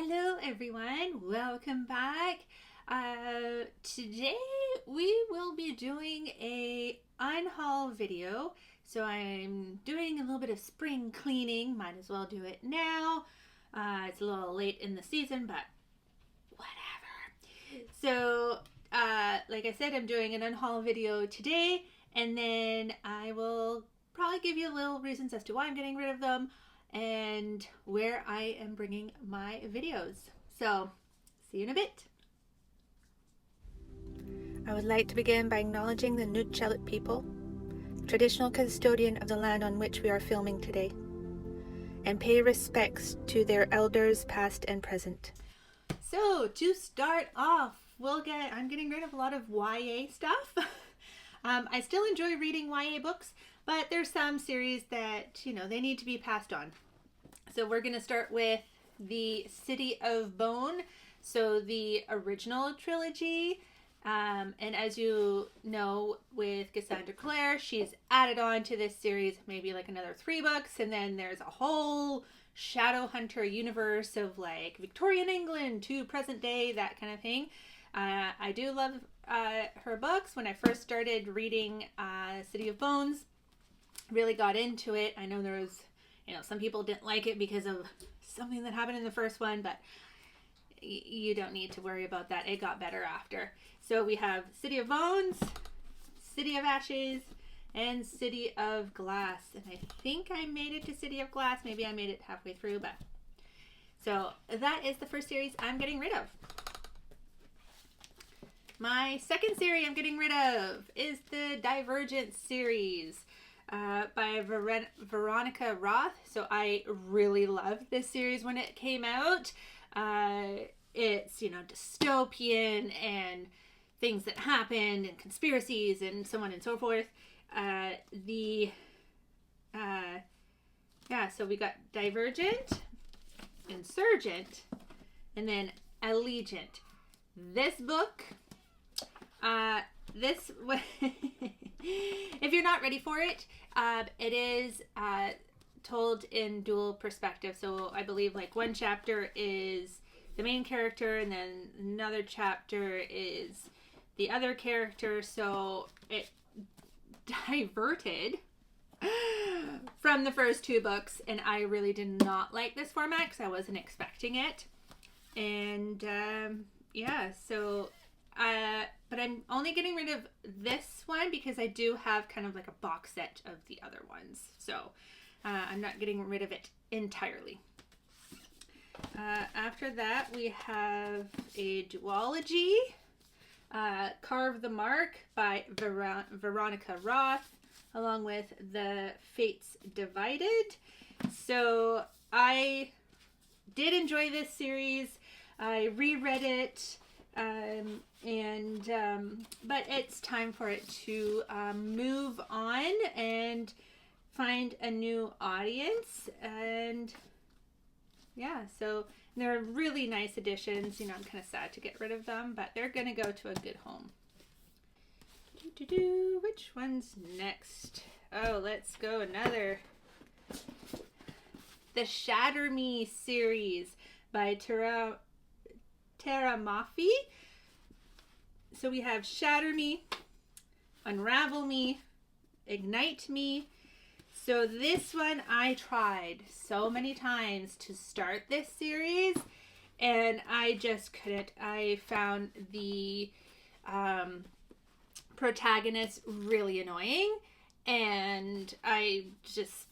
Hello everyone, welcome back. Today we will be doing a unhaul video. So I'm doing a little bit of spring cleaning, might as well do it now. It's a little late in the season, but whatever. So like I said, I'm doing an unhaul video today, and then I will probably give you little reasons as to why I'm getting rid of them and where I am bringing my videos. So, see you in a bit. I would like to begin by acknowledging the Nutchellet people, traditional custodian of the land on which we are filming today, and pay respects to their elders past and present. So, to start off, I'm getting rid of a lot of YA stuff. I still enjoy reading YA books, but there's some series that, they need to be passed on. So we're going to start with the City of Bone, so the original trilogy. And as you know, with Cassandra Clare, she's added on to this series maybe like another 3 books, and then there's a whole Shadowhunter universe of like Victorian England to present day, that kind of thing. I do love her books. When I first started reading City of Bones, really got into it. I know there was, some people didn't like it because of something that happened in the first one, but you don't need to worry about that. It got better after. So we have City of Bones, City of Ashes, and City of Glass. And I think I made it to City of Glass. Maybe I made it halfway through, but so that is the first series I'm getting rid of. My second series I'm getting rid of is the Divergent series by Veronica Roth. So I really loved this series when it came out. It's, dystopian and things that happened and conspiracies and so on and so forth. So we got Divergent, Insurgent, and then Allegiant. This book, if you're not ready for it, it is told in dual perspective. So I believe like one chapter is the main character, and then another chapter is the other character. So it diverted from the first 2 books, and I really did not like this format because I wasn't expecting it. And but I'm only getting rid of this one because I do have kind of like a box set of the other ones. So I'm not getting rid of it entirely. After that, we have a duology, Carve the Mark by Veronica Roth, along with The Fates Divided. So I did enjoy this series. I reread it. But it's time for it to move on and find a new audience. And so they're really nice additions. I'm kind of sad to get rid of them, but they're gonna go to a good home. Which one's next? Oh, let's go another. The Shatter Me series by Tara Mafi. So we have Shatter Me, Unravel Me, Ignite Me. So this one I tried so many times to start this series, and I just couldn't. I found the protagonist really annoying, and I just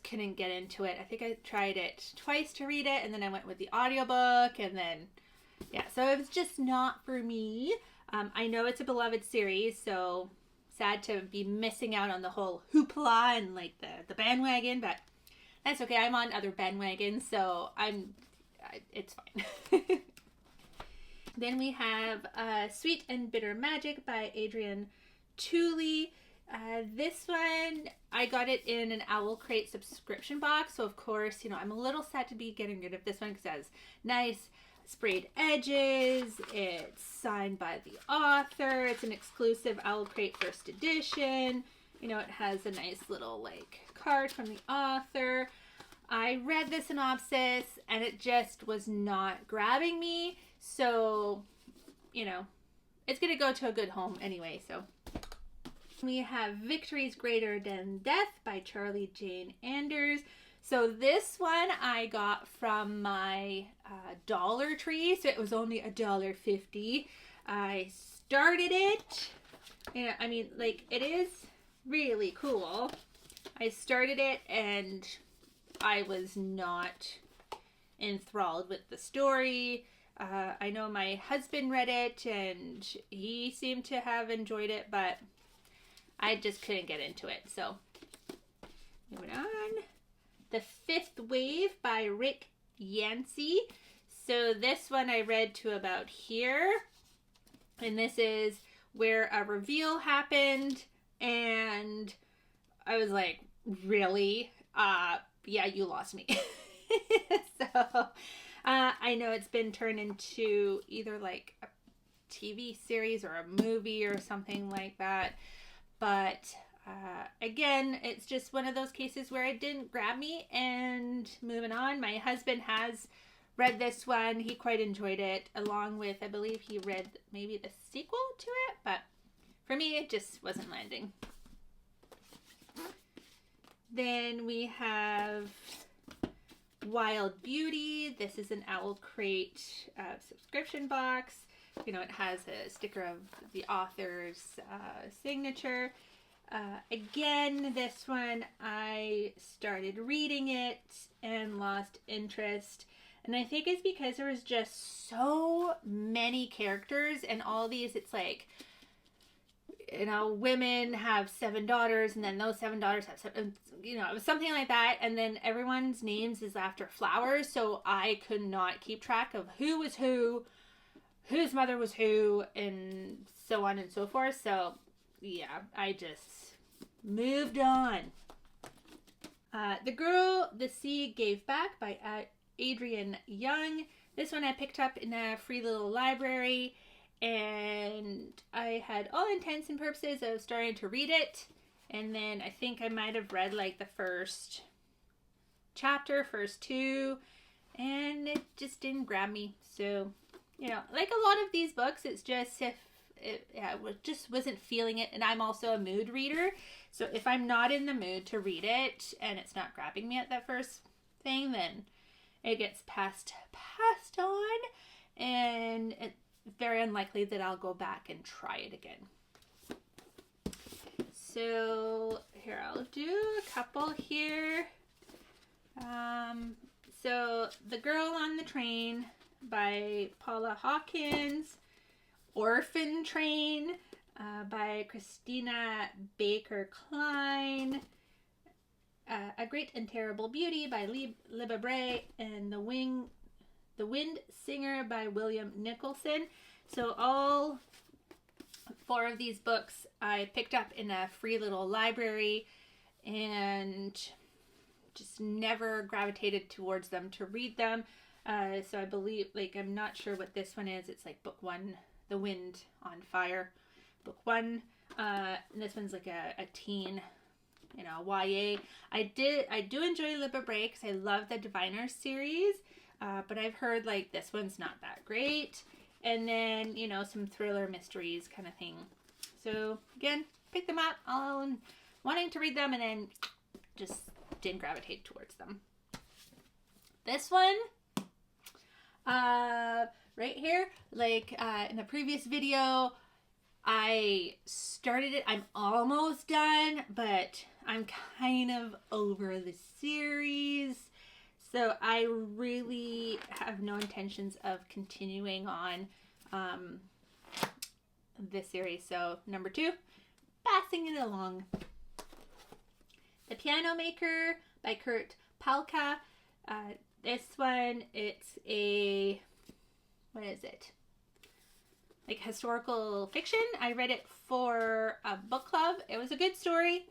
couldn't get into it. I think I tried it twice to read it, and then I went with the audiobook, and then so it was just not for me. I know it's a beloved series, so sad to be missing out on the whole hoopla and like the bandwagon, but that's okay. I'm on other bandwagons, so it's fine. Then we have Sweet and Bitter Magic by Adrienne Tooley. This one, I got it in an Owl Crate subscription box, so of course, I'm a little sad to be getting rid of this one because it has nice sprayed edges. It's signed by the author. It's an exclusive Owl Crate first edition. It has a nice little like card from the author. I read the synopsis and it just was not grabbing me. So, you know, it's going to go to a good home anyway. So we have Victories Greater Than Death by Charlie Jane Anders. So this one I got from my Dollar Tree. So it was only $1.50. I started it. And I mean, like, it is really cool. I started it and I was not enthralled with the story. I know my husband read it and he seemed to have enjoyed it, but I just couldn't get into it. So, moving on. The Fifth Wave by Rick Yancey. So this one I read to about here. And this is where a reveal happened. And I was like, really? Yeah, you lost me. So, I know it's been turned into either like a TV series or a movie or something like that. But again, it's just one of those cases where it didn't grab me. And moving on, my husband has read this one. He quite enjoyed it, along with, I believe he read maybe the sequel to it. But for me, it just wasn't landing. Then we have Wild Beauty. This is an Owl Crate subscription box. You know, it has a sticker of the author's signature. Again, this one, I started reading it and lost interest. And I think it's because there was just so many characters, and all these, it's like, you know, women have 7 daughters, and then those 7 daughters have 7, you know, it was something like that. And then everyone's names is after flowers. So I could not keep track of who was who, whose mother was who, and so on and so forth. So yeah, I just moved on. The Girl the Sea Gave Back by Adrienne Young. This one I picked up in a free little library, and I had all intents and purposes of starting to read it, and then I think I might have read like the first chapter, first 2, and it just didn't grab me. So, you know, like a lot of these books, it's just if just wasn't feeling it. And I'm also a mood reader, so if I'm not in the mood to read it and it's not grabbing me at that first thing, then it gets passed on, and it's very unlikely that I'll go back and try it again. So here, I'll do a couple here. So The Girl on the Train by Paula Hawkins. Orphan Train by Christina Baker Klein. A Great and Terrible Beauty by Libba Bray, and The Wind Singer by William Nicholson. So all 4 of these books I picked up in a free little library and just never gravitated towards them to read them. So I believe, like, I'm not sure what this one is. It's like book 1, The Wind on Fire, book 1. And this one's like a teen, you know, YA. I do enjoy Libba Bray because I love the Diviners series, but I've heard like this one's not that great. And then, you know, some thriller mysteries kind of thing. So again, pick them up, all wanting to read them, and then just didn't gravitate towards them. This one, right here, like in the previous video, I started it. I'm almost done, but I'm kind of over the series. So I really have no intentions of continuing on this series. So number 2, passing it along. The Piano Maker by Kurt Palka. This one, it's a, what is it? Like historical fiction. I read it for a book club. It was a good story,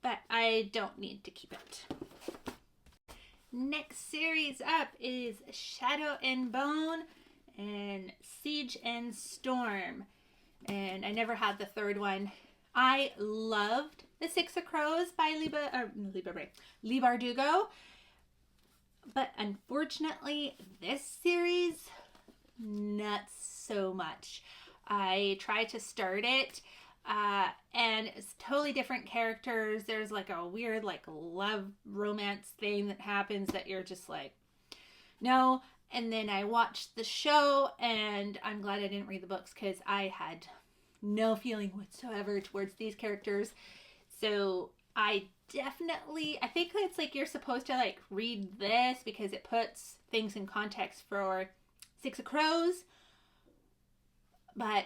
but I don't need to keep it. Next series up is Shadow and Bone and Siege and Storm. And I never had the third one. I loved The Six of Crows by Leigh Bardugo, But unfortunately, this series, not so much. I tried to start it, and it's totally different characters. There's like a weird like love romance thing that happens that you're just like, no. And then I watched the show, and I'm glad I didn't read the books because I had no feeling whatsoever towards these characters. So I think it's like you're supposed to like read this because it puts things in context for Six of Crows, but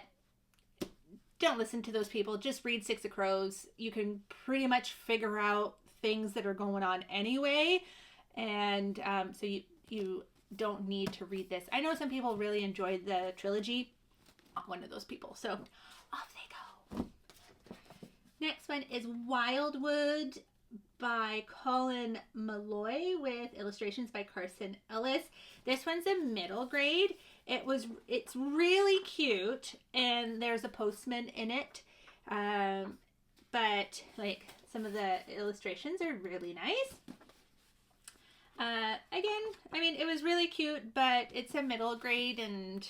don't listen to those people. Just read Six of Crows. You can pretty much figure out things that are going on anyway, and so you don't need to read this. I know some people really enjoyed the trilogy. I'm one of those people, so off they go. Next one is Wildwood by Colin Malloy with illustrations by Carson Ellis. This one's a middle grade. It's really cute, and there's a postman in it. But like some of the illustrations are really nice. Again, I mean, it was really cute, but it's a middle grade, and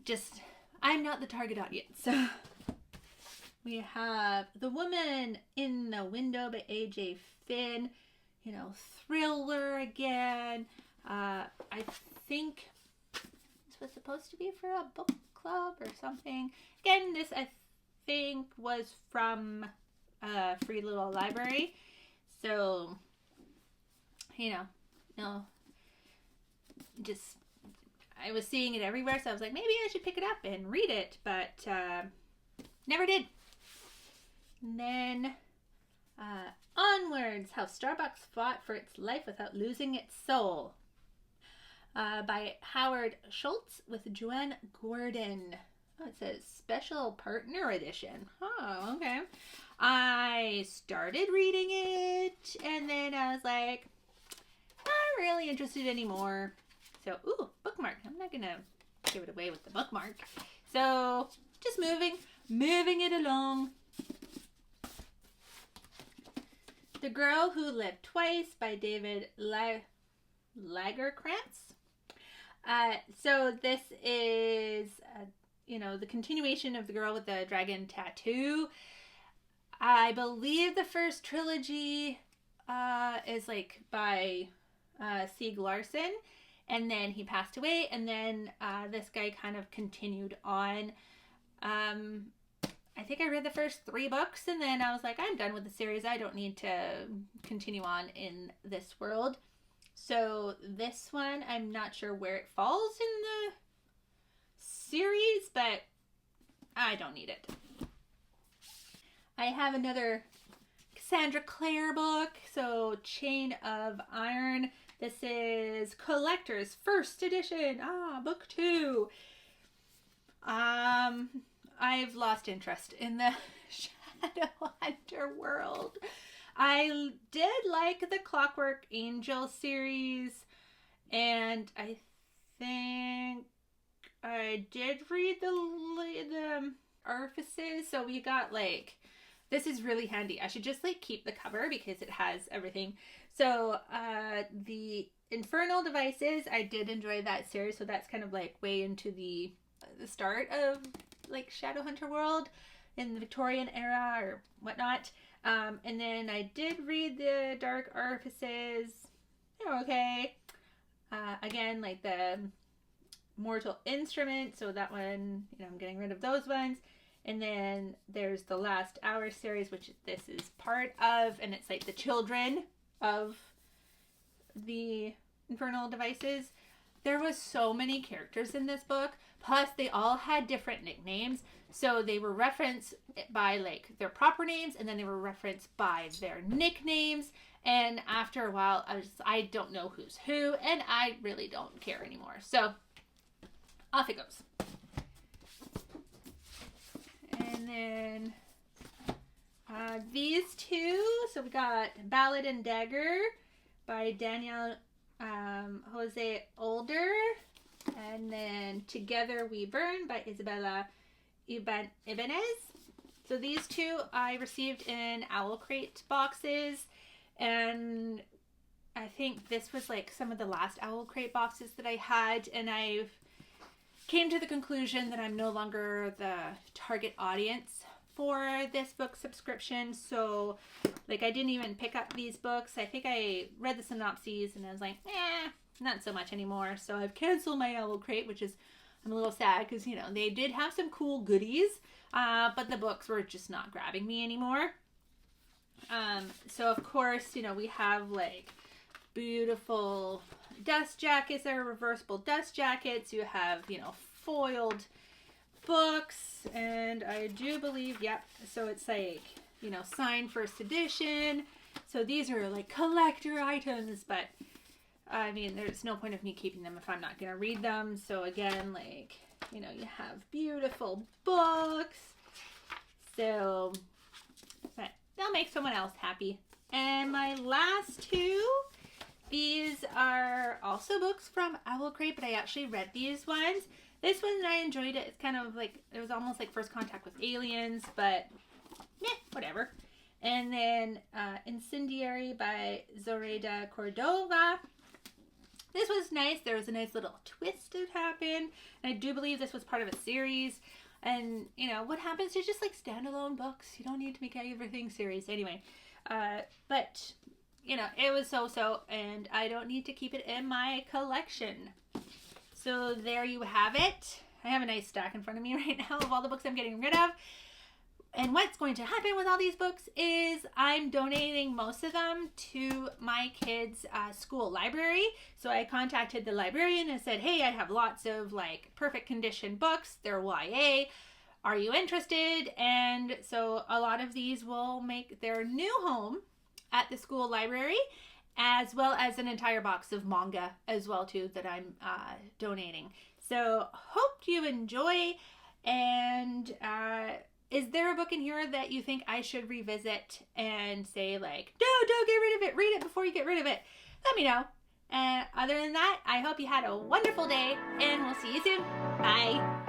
just I'm not the target audience. We have The Woman in the Window by A.J. Finn. You know, thriller again. I think this was supposed to be for a book club or something. Again, this I think was from a free little library. So, you know, no, just I was seeing it everywhere, so I was like, maybe I should pick it up and read it, but never did. And then Onwards, How Starbucks Fought for Its Life Without Losing Its Soul by Howard Schultz with Joanne Gordon. Oh, it says Special Partner Edition. Oh, okay. I started reading it, and then I was like, not really interested anymore. So, ooh, bookmark. I'm not going to give it away with the bookmark. So, just moving it along. The Girl Who Lived Twice by David Lagerkrantz. So this is, the continuation of The Girl with the Dragon Tattoo. I believe the first trilogy is like by Sieg Larsson, and then he passed away, and then this guy kind of continued on. I think I read the first 3 books, and then I was like, I'm done with the series. I don't need to continue on in this world. So this one, I'm not sure where it falls in the series, but I don't need it. I have another Cassandra Clare book, so Chain of Iron. This is Collector's First Edition. Book 2. I've lost interest in the Shadowhunter world. I did like the Clockwork Angel series, and I think I did read the Orifices. So we got like, this is really handy. I should just like keep the cover because it has everything. So the Infernal Devices, I did enjoy that series. So that's kind of like way into the start of like Shadowhunter world in the Victorian era or whatnot. And then I did read the Dark Orifices. They're okay. Again, like the Mortal Instrument. So that one, I'm getting rid of those ones. And then there's the Last Hour series, which this is part of. And it's like the children of the Infernal Devices. There was so many characters in this book. Plus, they all had different nicknames. So they were referenced by like their proper names, and then they were referenced by their nicknames. And after a while, I don't know who's who, and I really don't care anymore. So off it goes. And then these two. So we got Ballad and Dagger by Danielle Jose Older, and then Together We Burn by Isabella Ibanez. So these two I received in Owl Crate boxes, and I think this was like some of the last Owl Crate boxes that I had, and I've came to the conclusion that I'm no longer the target audience for this book subscription. So like I didn't even pick up these books. I think I read the synopses and I was like, not so much anymore. So I've canceled my Owl Crate, which is, I'm a little sad because, you know, they did have some cool goodies, but the books were just not grabbing me anymore. So of course, you know, we have like beautiful dust jackets. They're reversible dust jackets. You have, you know, foiled books, and I do believe, yep, so it's like, you know, signed first edition. So these are like collector items, but I mean, there's no point of me keeping them if I'm not going to read them. So again, like, you know, you have beautiful books. So, but they'll make someone else happy. And my last two, these are also books from Owl Crate, but I actually read these ones. This one, I enjoyed it. It's kind of like, it was almost like First Contact with Aliens, but whatever. And then Incendiary by Zoraida Cordova. This was nice. There was a nice little twist that happened. And I do believe this was part of a series. And, you know, what happens to just like standalone books? You don't need to make everything series. Anyway, but, you know, it was so-so, and I don't need to keep it in my collection. So there you have it. I have a nice stack in front of me right now of all the books I'm getting rid of. And what's going to happen with all these books is I'm donating most of them to my kids' school library. So I contacted the librarian and said, hey, I have lots of like perfect condition books. They're YA. Are you interested? And so a lot of these will make their new home at the school library, as well as an entire box of manga as well too that I'm donating. So hope you enjoy. And is there a book in here that you think I should revisit and say like, no, don't get rid of it, read it before you get rid of it? Let me know. And other than that, I hope you had a wonderful day, and we'll see you soon. Bye.